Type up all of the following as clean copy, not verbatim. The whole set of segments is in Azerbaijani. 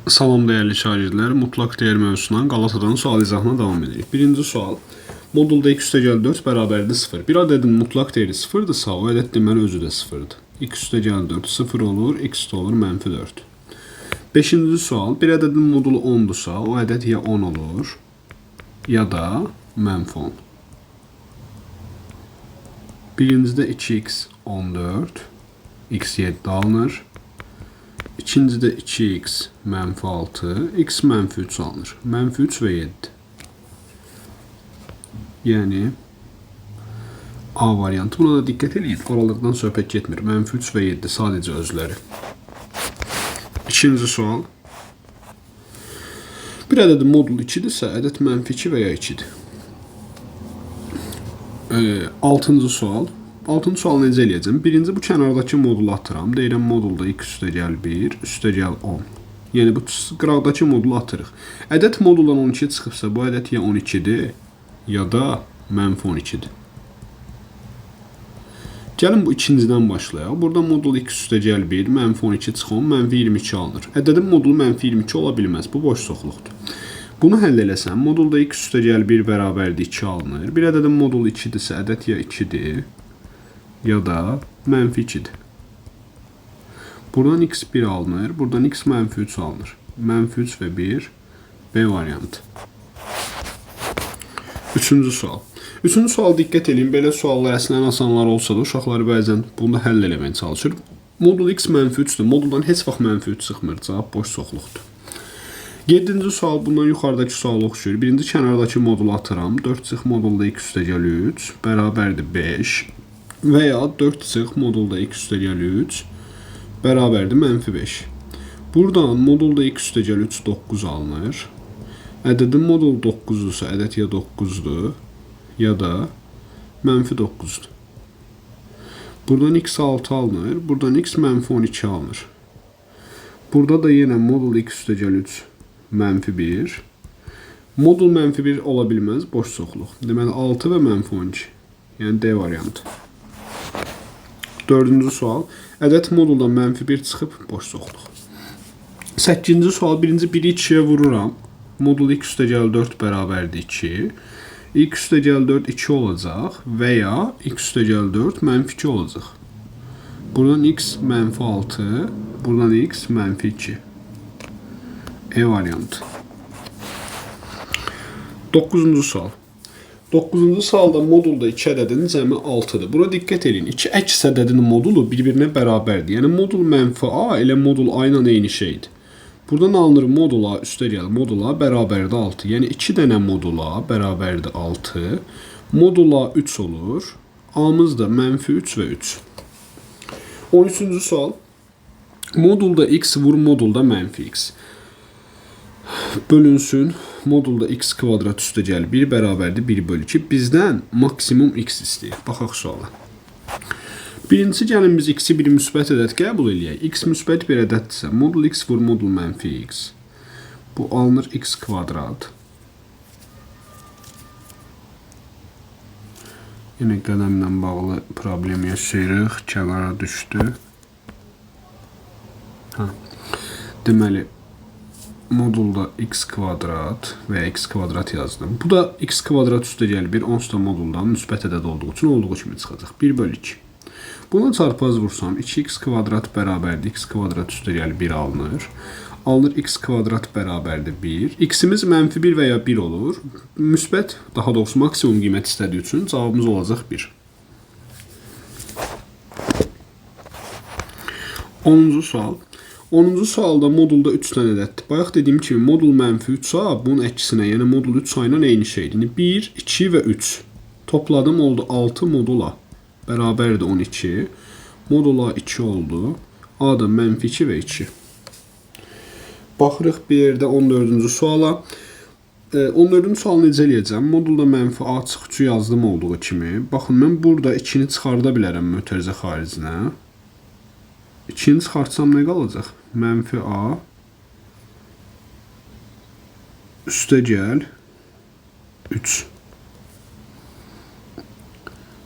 Salam değerli şagirdlər, mutlaq dəyər mövzusundan Qalatadan sual izahına davam edirik. Birinci sual. Modulda x üstəgəl 4 bərabərdir 0. Bir ədədin mutlaq dəyəri 0-dırsa, o ədəd deməli özü də 0-dır. X üstəgəl 4 0 olur, x də olur mənfi 4. Beşinci sual. Bir ədədin modulu 10-dursa, o ədəd ya 10 olur, ya da mənfi 10. Birincidə 2x 14, x 7 alınır. İkincidə 2x mənfi 6, x mənfi 3 alınır. Mənfi 3 və 7. Yəni A variantı. Buna da diqqət edin. Aralıqdan söhbət getmir. Mənfi 3 və 7 sadəcə özləri. İkinci sual. Bir ədədin modulu 2-dirsə, ədəd mənfi 2 və ya 2-dir. Altıncı sual. Altıncı sualı necə eləyəcəm? Birinci bu kənardakı modulu atıram. Deyirəm modulda x üstəgəl 1, üstəgəl 10. Yəni bu qıraqdakı modulu atırıq. Ədəd moduldan 12 çıxıbsa, bu ədəd ya 12-dir, ya da mənfi 12-dir. Gəlin bu ikincidən başlayaq. Burada modul x üstəgəl 1, mənfi 12 çıxır, mənfi 22 alınır. Ədədin modulu mənfi 22 ola bilməz. Bu boş soxluqdur. Bunu həll eləsəm, modulda x üstəgəl 1 bərabərdir 2 alınır. Bir ədədin modulu 2-dirsə, ədəd ya 2-dir, ya da mənfi 2'dir. Buradan x 1 alınır. Buradan x mənfi 3 alınır. Mənfi 3 və 1 B variantı. Üçüncü sual. Üçüncü sual diqqət edin. Belə suallar əslən asanlar olsa da uşaqlar bəzən bunu həll eləməyə çalışır. Modul x mənfi 3'dür. Moduldan heç vaxt mənfi 3 çıxmır. Cavab boş soxluqdur. 7-ci sual bundan yuxarıdakı suala oxşuyur. Birinci kənardakı modulu atıram. 4 çıx modulda x üstəgəl 3 bərabərdir 5. Və ya 4 çıx modulda x üstəgəl 3 bərabərdir mənfi 5. Buradan modulda x üstəgəl 3 9 alınır. Ədədin modulu 9-dursa, ədəd ya 9-dur, ya da mənfi 9-dur. Buradan x 6 alınır. Buradan x mənfi 12 alınır. Burada da yenə modul x üstəgəl 3 mənfi 1. Modul mənfi 1 ola bilməz, boş soxluq. Deməli 6 və mənfi 12. Yəni D variantı. Dördüncü sual. Ədəd moduldan mənfi 1 çıxıb, boş soxluq. 8-ci sual. Birinci 1'i 2'yə vururam. Modul x üstəgəl 4 bərabərdir 2. X üstəgəl 4 2 olacaq və ya x üstəgəl 4 mənfi 2 olacaq. Buradan x mənfi 6, buradan x mənfi 2. E variantı. 9-cu sual. 9-cu sualda modulda 2 ədədinin cəmi 6-dır. Bura diqqət edin. 2 əks ədədinin modulu bir-birinə bərabərdir. Yəni modul mənfi A ilə modul A ilə eyni şeydir. Buradan alınır modul A üstəgəl modul A bərabərdir 6. Yəni 2 dənə modul A bərabərdir 6. Modul A 3 olur. A'mız da mənfi 3 və 3. 13-cü sual. Modulda x vur modulda mənfi x. Bölünsün. Modulda x kvadrat üstəgəl 1 bərabərdir 1 bölü 2. Bizdən maksimum x istəyir. Baxaq suala. Birincisi gəlin biz x-i bir müsbət ədəd qəbul eləyək. X müsbət bir ədəddirsə, modul x vur modul mənfi x. Bu alınır x kvadrat. Yenə qələmlə bağlı problem yaşayırıq. Kənara düşdü. Deməli, modulda x kvadrat və x kvadrat yazdım. Bu da x kvadrat üstəgəl 1 onsuz da moduldan müsbət ədəd olduğu üçün olduğu kimi çıxacaq. 1 bölü 2. Buna çarpaz vursam 2x kvadrat bərabərdir x kvadrat üstəgəl 1 alınır. Alınır x kvadrat bərabərdir 1. X'imiz mənfi 1 və ya 1 olur. Müsbət, daha doğrusu maksimum qiymət istədiyi üçün cavabımız olacaq 1. 10-cu sual. 10-cu sualda modulda 3 dənə ədəddir. Bayaq dediyim kimi modul mənfi 3A bunun əksinə, yəni modul 3 A ilə eyni şeydir. Yəni 1, 2 və 3. Topladım oldu 6 modul A. Bərabərdir 12. Modul A 2 oldu. A da mənfi 2 və 2. Baxırıq bir yerdə 14-cü suala. 14-cü sualı necə eləyəcəm? Modulda mənfi A çıx 3'ü yazdım olduğu kimi. Baxın, mən burada 2'ni çıxarda bilərəm mötərizə xaricinə. 2'ni çıxartsam nə qalacaq? Mənfi A üstəgəl 3.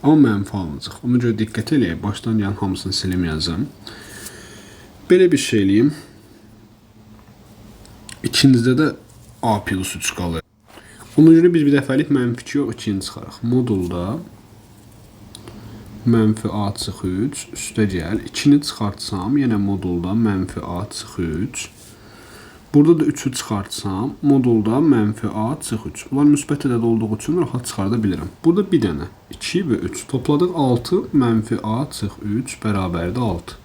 Amma mənfi alınacaq. Ona görə diqqət eləyək. Başdan gəlin hamısını silim yazım. Belə bir şey eləyim. İkincide də A plus 3 qalır. Ona görə biz bir dəfəlik mənfi 2 yox, 2-ni çıxaraq. Modulda mənfi A çıx 3 üstə gəl. 2-ni çıxartsam, yenə modulda mənfi A çıx 3. Burada da 3'ü çıxartsam, modulda mənfi A çıx 3. Bunlar müsbət ədəd olduğu üçün rahat çıxarda bilirəm. Burada bir dənə 2 və 3. Topladıq 6, mənfi A çıx 3 bərabərdir 6.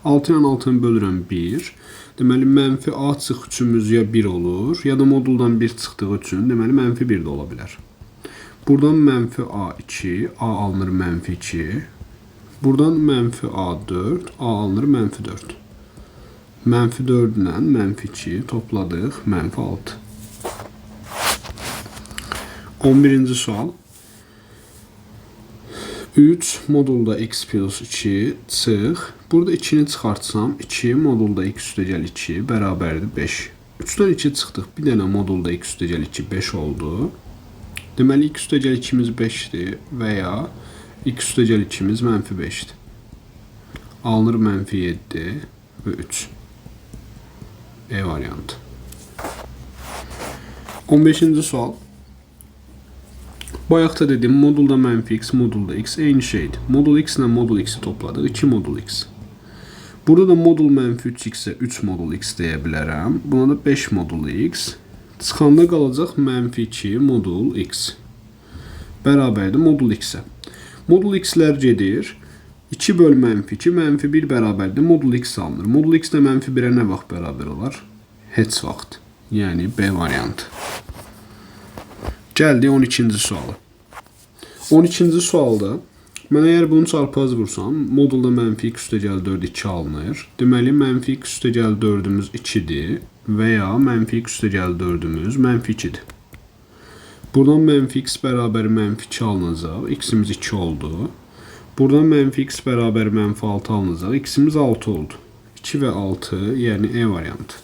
6 ilə 6-nı bölürəm 1. Deməli, mənfi A çıx 3'ümüz ya 1 olur, ya da moduldan 1 çıxdığı üçün, deməli, mənfi 1 də ola bilər. Buradan mənfi A 2, A alınır mənfi 2. Buradan mənfi A 4, A alınır mənfi 4. Mənfi 4 ilə mənfi 2 topladıq, mənfi 6. 11-ci sual. 3 modulda x plus 2 çıx. Burada 2'ni çıxartsam, 2 modulda x üstə gəl 2 bərabərdir 5. 3-dən 2 çıxdıq, bir dənə modulda x üstə gəl 2 5 oldu. Deməli, x üstə gəl 2'miz 5'dir və ya x üstə gəl 2'miz mənfi 5'dir. Alınır mənfi 7 və 3. E variantı. 15-ci sual. Bayaqda dedim, modulda mənfi x, modulda x eyni şeydir. Modul x ilə modul x'i topladıq, 2 modul x. Burada da modul mənfi 3x-ə 3 modul x deyə bilərəm. Buna da 5 modul x. Çıxanda qalacaq mənfi 2 modul x. Bərabərdir modul x-ə. Modul x-lər gedir. 2 böl mənfi 2, mənfi 1 bərabərdir modul x alınır. Modul x də mənfi 1'ə nə vaxt bərabər olar? Heç vaxt. Yəni B variantı. Gəldi 12-ci sualı. 12-ci sualda mən əgər bunu çarpaz vursam, modulda mənfi x üstə gəl 4 2 alınır. Deməli, mənfi x üstə gəl 4'ümüz 2'dir və ya mənfi x üstə gəl 4'ümüz mənfi 2'dir. Buradan mənfi x bərabər mənfi 2 alınacaq. X'imiz 2 oldu. Buradan mənfi x bərabər mənfi 6 alınacaq. X'imiz 6 oldu. 2 və 6, yəni E variantı.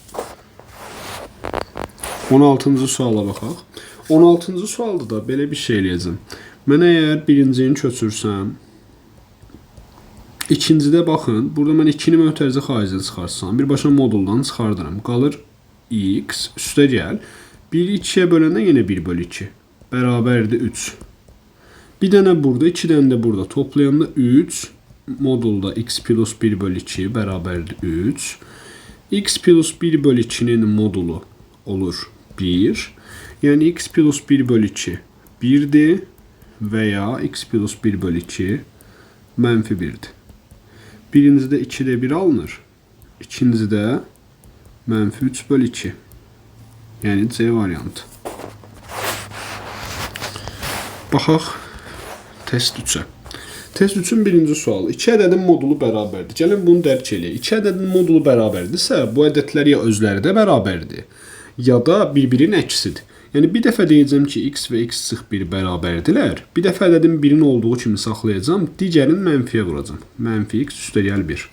16-cı suala baxaq. 16-cı sualda da belə bir şey eləyəcəm. Mən əgər birincini köçürsəm, ikincidə baxın, burada mən 2'ni mötərizə xaricə çıxarsam, birbaşa moduldan çıxardıram. Qalır x üstə gəl. 1'i 2'yə böləndə yenə 1 bölü 2. Bərabərdir 3. Bir dənə burada, 2 dənə də burada. Toplayanda 3 modulda x plus 1 bölü 2 bərabərdir 3. X plus 1 bölü 2'nin modulu olur 1. Yəni x plus 1 bölü 2 1'dir və ya x plus 1 bölü 2 mənfi 1'dir. Birincidə 2'də 1 alınır. İkincidə mənfi 3 bölü 2. Yəni C variantı. Baxaq test 3'ə. Test 3'ün birinci sualı. 2 ədədin modulu bərabərdir. Gəlin bunu dərk eləyək. 2 ədədin modulu bərabərdirsə, bu ədədlər ya özləri də bərabərdir, ya da bir-birinin əksidir. Yəni bir dəfə deyəcəm ki, x və x çıx 1 bərabərdirlər. Bir dəfə ədədin 1'in olduğu kimi saxlayacağım, digərini mənfiyə vuracağım. Mənfi x üstə gəl 1.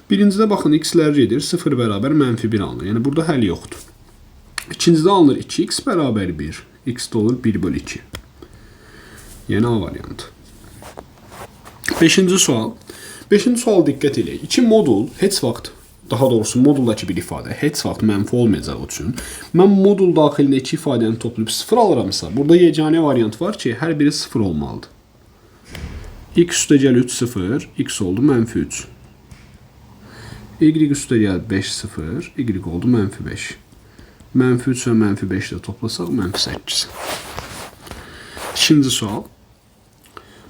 Birincidə baxın, x-lər gedir, 0 bərabər mənfi 1 alınır. Yəni burada həll yoxdur. İkincidə alınır 2x bərabər 1. X də olur 1 bölü 2. Yəni A variantı. 5-ci sual. 5-ci sual diqqət eləyək. 2 modul heç vaxt, daha doğrusu moduldakı bir ifadə heç vaxt mənfi olmayacağı üçün mən modul daxilində 2 ifadəni toplayıb 0 alıramsa, burada yeganə variant var ki, hər biri 0 olmalıdır. X üstə gəl 3 0, x oldu mənfi 3. Y üstə gəl 5 0, y oldu mənfi 5. Mənfi 3 və mənfi 5 ilə toplasaq mənfi 8. İkinci sual.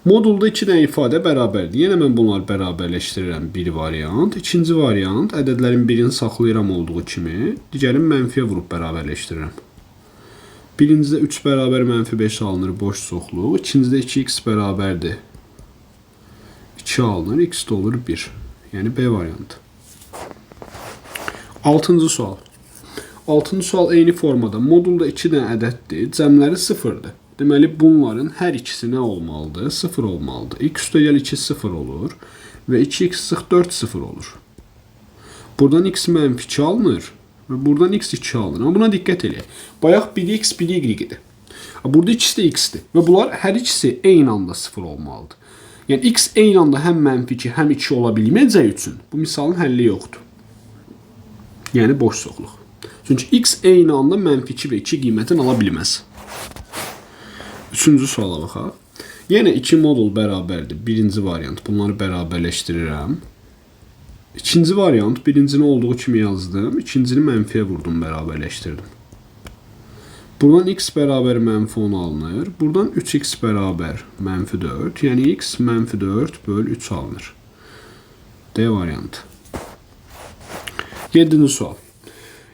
Modulda 2 dənə ifadə bərabərdir. Yenə mən bunları bərabərləşdirirəm bir variant. İkinci variant, ədədlərin birini saxlayıram olduğu kimi, digərini mənfiyə vurub bərabərləşdirirəm. Birincidə 3 bərabər mənfi 5 alınır, boş çoxluq. İkincidə 2x bərabərdir. 2 alınır, x də olur 1. Yəni B variantı. 6-cı sual. 6-cı sual eyni formada. Modulda 2 dənə ədəddir, cəmləri 0'dır. Deməli, bunların hər ikisi nə olmalıdır? 0 olmalıdır. X üstə gəl 2 0 olur və 2x sıx 4 0 olur. Buradan x mənfi 2 alınır və buradan x 2 alınır. Amma buna diqqət eləyək. Bayaq biri x, biri y idi. Burada ikisi də x-dir və bunlar hər ikisi eyni anda 0 olmalıdır. Yəni x eyni anda həm mənfi 2, həm 2 ola bilməyəcəyi üçün bu misalın həlli yoxdur. Yəni boş çoxluq. Çünki x eyni anda -2 və 2 qiymətini ala bilməz. Üçüncü suala baxaq. Yenə 2 modul bərabərdir. Birinci variant. Bunları bərabərləşdirirəm. İkinci variant. Birincini olduğu kimi yazdım. İkincini mənfiyə vurdum, bərabərləşdirdim. Buradan x bərabər -10 alınır. Buradan 3x bərabər -4. Yəni x -4 böl 3 alınır. D variantı. 7-ci sual.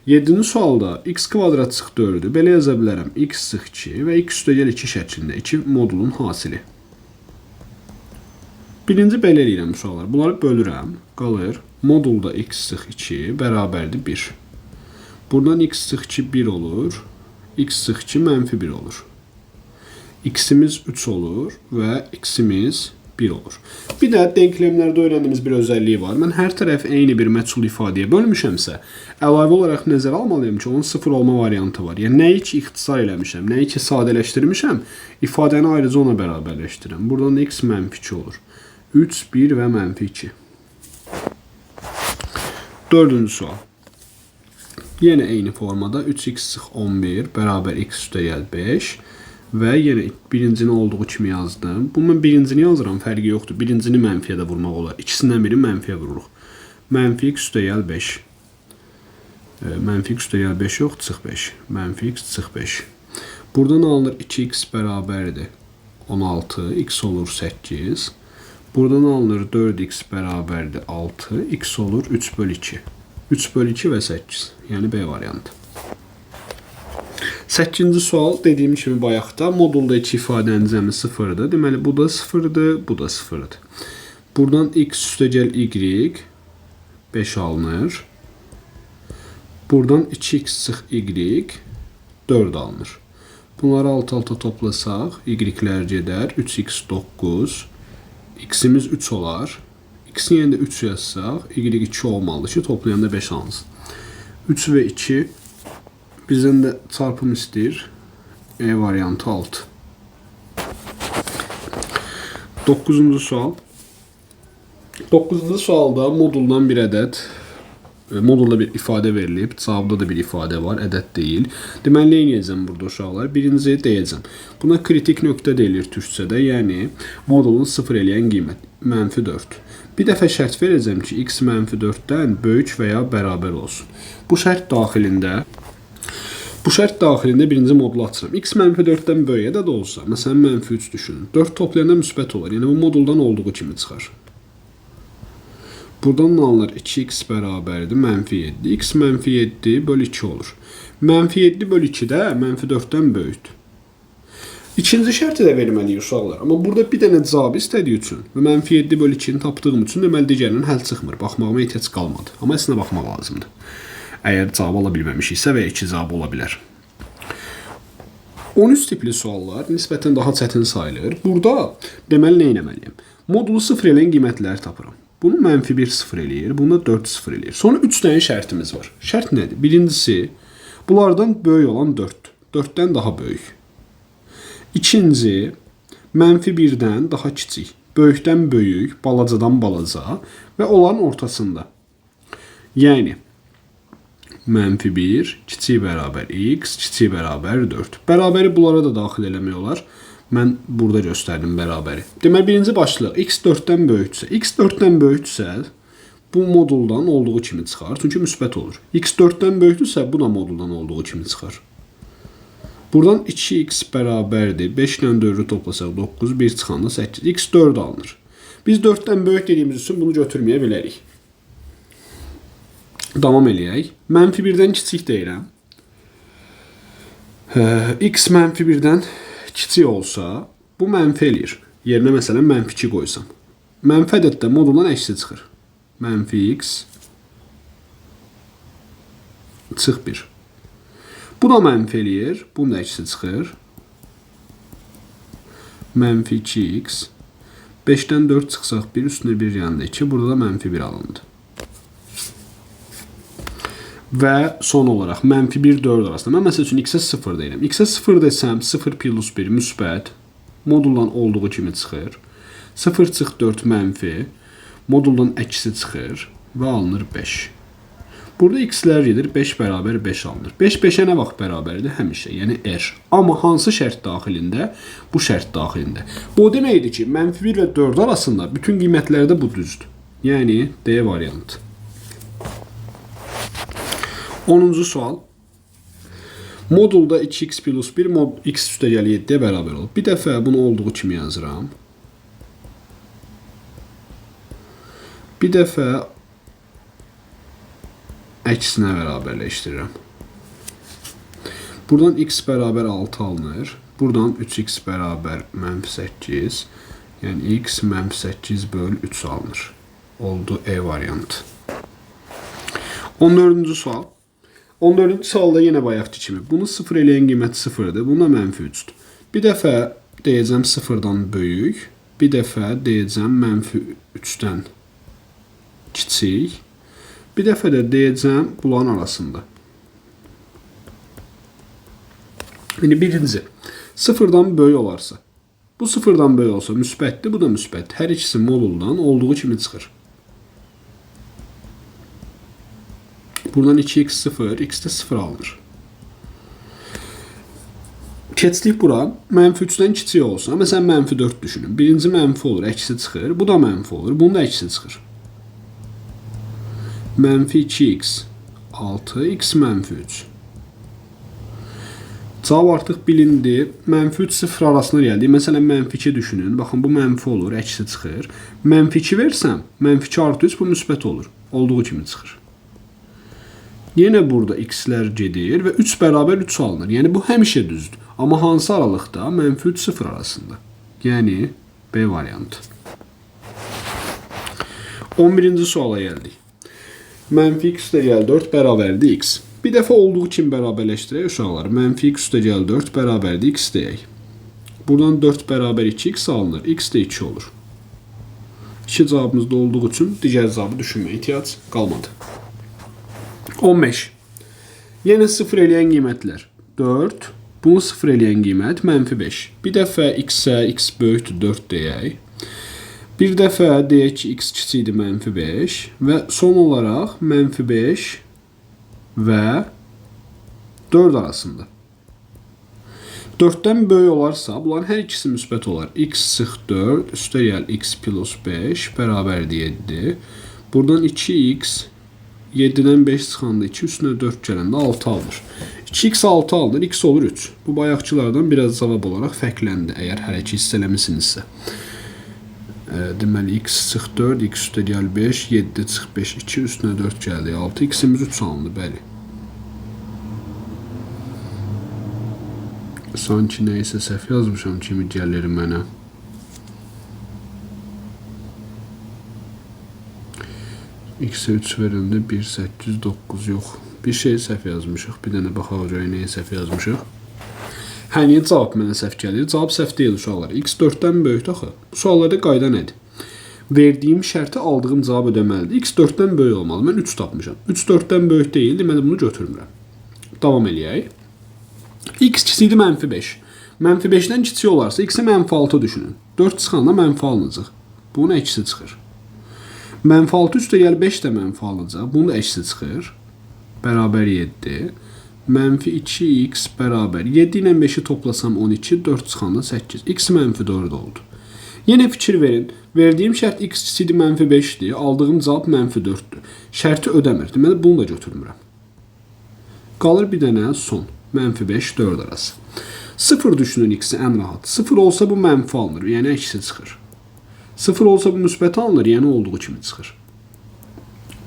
7-ci sualda x kvadrat çıx 4-dür. Belə yaza bilərəm. X çıx 2 və x üstəgəl 2 şəklində 2 modulun hasili. Birinci belə eləyirəm suallar. Bunları bölürəm. Qalır. Modulda x çıx 2 bərabərdir 1. Buradan x çıx 2 1 olur. X çıx 2 -1 olur. X'imiz 3 olur və x'imiz 1 olur. Bir də denklemlərdə öyrəndiyimiz bir özəlliyi var. Mən hər tərəf eyni bir məchul ifadəyə bölmüşəmsə, əlavə olaraq nəzərə almalıyım ki, onun 0 olma variantı var. Yəni nəyi ki ixtisar eləmişəm, nəyi ki sadələşdirmişəm, ifadəni ayrıca ona bərabərləşdirirəm. Buradan x -2 olur. 3, 1 və -2. Dördüncü sual. Yenə eyni formada 3x çıx 11 bərabər x üstəgəl 5 və yenə birincini olduğu kimi yazdım. Bu mən birincini yazıram, fərqi yoxdur. Birincini mənfiyə də vurmaq olar. İkisindən birini mənfiyə vururuq. -x üstəgəl 5. -x üstəgəl 5 yox, çıx 5. -x çıx 5. Buradan alınır 2x bərabərdir 16, x olur 8. Buradan alınır 4x bərabərdir 6, x olur 3 böl 2. 3 böl 2 və 8. Yəni B variantı. 8-ci sual dediyim kimi bayaqda modulda 2 ifadənin cəmi 0-dır. Deməli bu da 0-dır, bu da 0-dır. Buradan x üstəgəl y 5 alınır. Buradan 2x çıx y 4 alınır. Bunları alt-alta toplasaq y-lər gedər. 3x 9. X'imiz 3 olar. X'in yerində 3 yazsaq, y 2 olmalıdır ki, toplayanda 5 alınsın. 3 və 2 bizdən də çarpım istəyir. E variantı 6. 9-cu sual. 9-cu sualda moduldan bir ədəd, modulda bir ifadə verilib, cavabda da bir ifadə var, ədəd deyil. Deməli, nə edəcəm burada uşaqlar? Birinci deyəcəm. Buna kritik nöqtə deyilir türkçədə, yəni modulun 0 eləyən qiymət, -4. Bir dəfə şərt verəcəm ki, x -4-dən böyük və ya bərabər olsun. Bu şərt daxilində birinci modulu açıram. X -4-dən böyük ədəd olsa, məsələn, -3 düşünün. 4 toplayanda müsbət olur. Yəni bu moduldan olduğu kimi çıxar. Buradan alınır 2x bərabərdir -7. X -7 böl 2 olur. -7 böl 2 də -4-dən böyükdür. İkinci şərti də verməliyik uşaqlar. Amma burada bir dənə cavab istədiyi üçün və -7 böl 2-ni tapdığım üçün deməli digərinin həll çıxmır. Baxmağıma ehtiyac qalmadı. Amma əslində baxmaq lazımdır. Əgər cavab ala bilməmişiksə və ya 2 cavab ola bilər. 13 tipli suallar nisbətən daha çətin sayılır. Burada deməli nə etməliyəm? Modulu 0 eləyən qiymətləri tapıram. Bunu -1 0 eləyir, bunu 4 0 eləyir. Sonra 3 dənə şərtimiz var. Şərt nədir? Birincisi, bunlardan böyük olan 4'dür. 4'dən daha böyük. İkinci, -1-dən daha kiçik. Böyükdən böyük, balacadan balaca və onların ortasında. Yəni, -1, kiçik bərabər x, kiçik bərabər 4. Bərabəri bunlara da daxil eləmək olar. Mən burada göstərdim bərabəri. Deməli, birinci başlıq x 4-dən böyüksə, x 4-dən böyüksə, bu moduldan olduğu kimi çıxar. Çünki müsbət olur. X 4-dən böyükdürsə, bu da moduldan olduğu kimi çıxar. Buradan 2x bərabərdir. 5 ilə 4-ü toplasaq 9, 1 çıxanda 8. X 4 alınır. Biz 4-dən böyük dediyimiz üçün bunu götürməyə bilərik. Davam eləyək. -1-dən kiçik deyirəm. X -1-dən kiçik olsa, bu mənfi eləyir. Yerinə məsələn -2 qoysam. Mənfi ədəddə moduldan əksi çıxır. -x çıx 1. Bu da mənfi eləyir. Bunun da əksi çıxır. -2x. 5-dən 4 çıxsaq 1, üstünə 1 yanında 2. Burada da -1 alındı. Və son olaraq -1, 4 arasında. Mən məsəl üçün x-ə 0 deyirəm. X-ə 0 desəm 0 plus 1 müsbət. Moduldan olduğu kimi çıxır. 0 çıx 4 mənfi. Moduldan əksi çıxır və alınır 5. Burada x'lər gedir, 5 bərabər 5 alınır. 5 5-ə nə vaxt bərabərdir? Həmişə, yəni r. Amma hansı şərt daxilində? Bu şərt daxilində. Bu o deməkdir ki, -1 və 4 arasında bütün qiymətlərdə bu düzdür. Yəni D variantı. 10-cu sual. Modulda 2x plus 1 mod x üstəgəl 7-yə bərabər olur. Bir dəfə bunu olduğu kimi yazıram. Bir dəfə əksinə bərabərləşdirirəm. Buradan x bərabər 6 alınır. Buradan 3x bərabər -8. Yəni x -8 böl 3 alınır. Oldu E variantı. 14-cü sual. 14-cü sualda yenə bayaqki kimi. Bunu 0 eləyən qiymət 0-dır. Buna -3-dür. Bir dəfə deyəcəm 0-dan böyük. Bir dəfə deyəcəm -3-dən kiçik. Bir dəfə də deyəcəm bunların arasında. Yəni birinci, 0-dan böyük olarsa. Bu 0-dan böyük olsa müsbətdir, bu da müsbət. Hər ikisi moduldan olduğu kimi çıxır. Buradan 2x 0, x də 0 alınır. Keçdik bura. -3-dən kiçik olsa, məsələn -4 düşünün. Birinci mənfi olur, əksi çıxır. Bu da mənfi olur, bunun da əksi çıxır. -2x 6, x -3. Cavab artıq bilindi. -3 0 arasına gəldi. Məsələn -2 düşünün. Baxın bu mənfi olur, əksi çıxır. -2 versəm, -2 artı 3 bu müsbət olur. Olduğu kimi çıxır. Yenə burada x-lər gedir və 3 bərabər 3 alınır. Yəni bu həmişə düzdür. Amma hansı aralıqda? -3 0 arasında. Yəni B variantı. 11-ci suala gəldik. -x üstəgəl 4 bərabərdir x. Bir dəfə olduğu kimi bərabərləşdirək uşaqlar. -x üstəgəl 4 bərabərdir x deyək. Buradan 4 bərabər 2x alınır. X də 2 olur. İki cavabımızda olduğu üçün digər cavabı düşünməyə ehtiyac qalmadı. 15. Yenə 0 eləyən qiymətlər. 4. Bunu 0 eləyən qiymət -5. Bir dəfə x-ə x böyükdür 4 deyək. Bir dəfə deyək ki, x kiçikdir -5 və son olaraq -5 və 4 arasında. 4-dən böyük olarsa, bunların hər ikisi müsbət olar. X sıx 4 üstəgəl x plus 5 bərabərdir 7. Buradan 2x 7-dən 5 çıxanda 2 üstünə 4 gələndə 6 alınır. 2x 6 alınır, x olur 3. Bu bayaqçılardan biraz cavab olaraq fərqləndi, əgər hələ ki hiss eləmisinizsə. Deməli, x sıx 4, x üstəgəl 5, 7 çıx 5, 2 üstünə 4 gəldi, 6, x-imiz 3 alındı, bəli. Sanki neysə səhv yazmışam kimi gəlir mənə. X-ə 3 verəndə 1, 8, 9 yox. Bir şey səhv yazmışıq. Bir dənə baxaq görək nəyə səhv yazmışıq. Hə, niyə cavab mənə səhv gəlir? Cavab səhv deyil uşaqlar. X 4-dən böyükdür axı. Bu suallarda qayda nədir? Verdiyim şərti aldığım cavab ödəməlidir. X 4-dən böyük olmalı. Mən 3 tapmışam. 3 4-dən böyük deyil, deməli bunu götürmürəm. Davam eləyək. X kiçikdir -5. -5-dən kiçik olarsa x-ə -6 düşünün. 4 çıxanda mənfi alınacaq. Bunun əksi çıxır. -6 üstəgəl 5 də mənfi alınacaq. Bunun da əksi çıxır. Bərabər 7. -2x bərabər 7 ilə 5-i toplasam 12, 4 çıxanda 8. X -4 oldu. Yenə fikir verin. Verdiyim şərt x kiçikdir -5-dir. Aldığım cavab -4-dür. Şərti ödəmir. Deməli bunu da götürmürəm. Qalır bir dənə son. -5, 4 arası. 0 düşünün x-i ən rahat. 0 olsa bu mənfi alınır, yəni əksi çıxır. 0 olsa bu müsbət alınır, yəni olduğu kimi çıxır.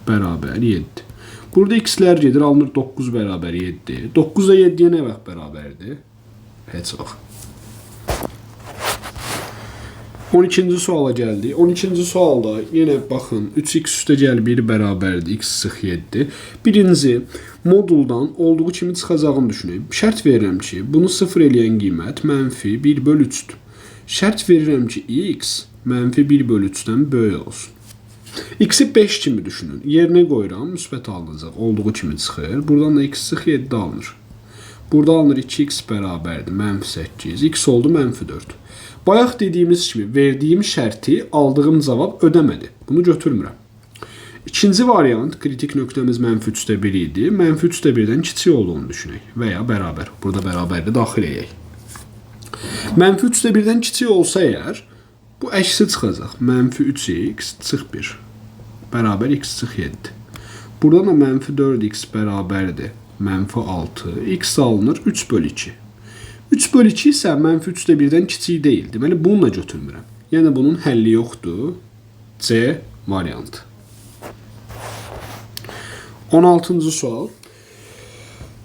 Bərabər 7. Burada x-lər gedir, alınır 9 bərabər 7. 9 da 7-yə nə vaxt bərabərdir? Heç vaxt. 12-ci suala gəldik. 12-ci sualda yenə baxın 3x üstəgəl 1 bərabərdir x sıx 7. Birinci moduldan olduğu kimi çıxacağını düşünək. Şərt verirəm ki, bunu 0 eləyən qiymət -1 bölü 3-dür. Şərt verirəm ki, x -1 bölü 3-dən böyük olsun. X-i 5 kimi düşünün. Yerinə qoyuram, müsbət alınacaq. Olduğu kimi çıxır. Buradan da x sıx 7 alınır. Burada alınır 2x bərabərdir -8. X oldu -4. Bayaq dediyimiz kimi verdiyim şərti aldığım cavab ödəmədi. Bunu götürmürəm. İkinci variant, kritik nöqtəmiz -3-1 idi. -3-1-dən kiçik olduğunu düşünək və ya bərabər. Burada bərabərli daxil edək. -3-1-dən kiçik olsa əgər, bu əksi çıxacaq. -3x çıx 1 bərabər x çıx 7. Buradan da -4x bərabərdir. -6. X alınır 3/2. 3/2 isə -3-1-dən kiçik deyil. Deməli, bununla götürmürəm. Yəni, bunun həlli yoxdur. C variantı. 16-cı sual.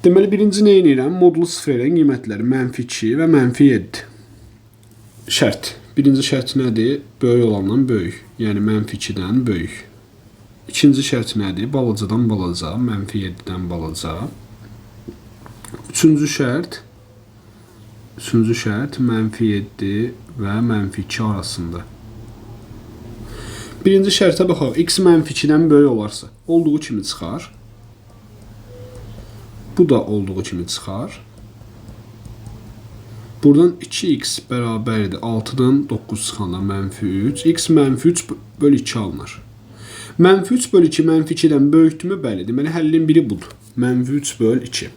Deməli, birinci nə edirəm? Modulu 0 edən qiymətləri -2 və -7. Şərt. Birinci şərt nədir? Böyük olandan böyük. Yəni, -2-dən böyük. İkinci şərt nədir? Balacadan balaca, -7-dən balaca. Üçüncü şərt -7 və -2 arasında. Birinci şərtə baxaq. X -2-dən böyük olarsa, olduğu kimi çıxar. Bu da olduğu kimi çıxar. Buradan 2x bərabərdir. 6-dan 9 çıxanda -3. X -3/2 alınır. -3/2 -2-dən böyükdürmü? Bəli. Deməli, həllin biri budur. -3/2.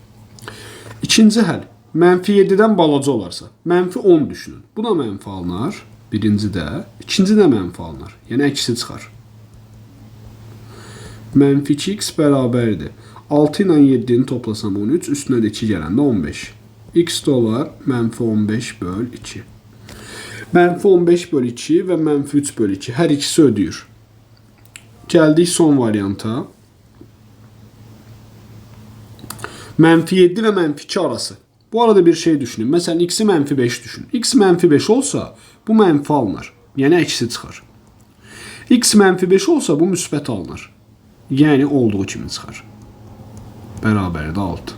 İkinci həll. -7-dən balaca olarsa, -10 düşünün. Bu da mənfi alınır. Birinci də. İkinci də mənfi alınır. Yəni, əksi çıxar. -2x bərabərdir. 6 ilə 7-ni toplasam 13, üstünə də 2 gələndə 15. X də olar -15/2. -15/2 və -3/2. Hər ikisi ödəyir. Gəldik son varianta. -7 və -2 arası. Bu arada bir şey düşünün. Məsələn, x-i -5 düşünün. X -5 olsa, bu mənfi alınır. Yəni, əksi çıxar. X -5 olsa, bu müsbət alınır. Yəni, olduğu kimi çıxar. Bərabərdə 6.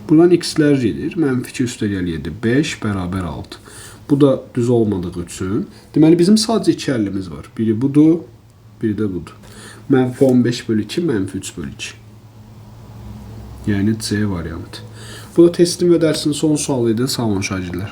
Buradan x-lər gedir. -2 üstəgəl 7, 5 bərabər 6. Bu da düz olmadığı üçün. Deməli, bizim sadəcə 2 həllimiz var. Biri budur, biri də budur. -15/2, -3/2. Yəni, C variantı. Bu da testin və dərsin son sualı idi. Sağ olun şagirdlər.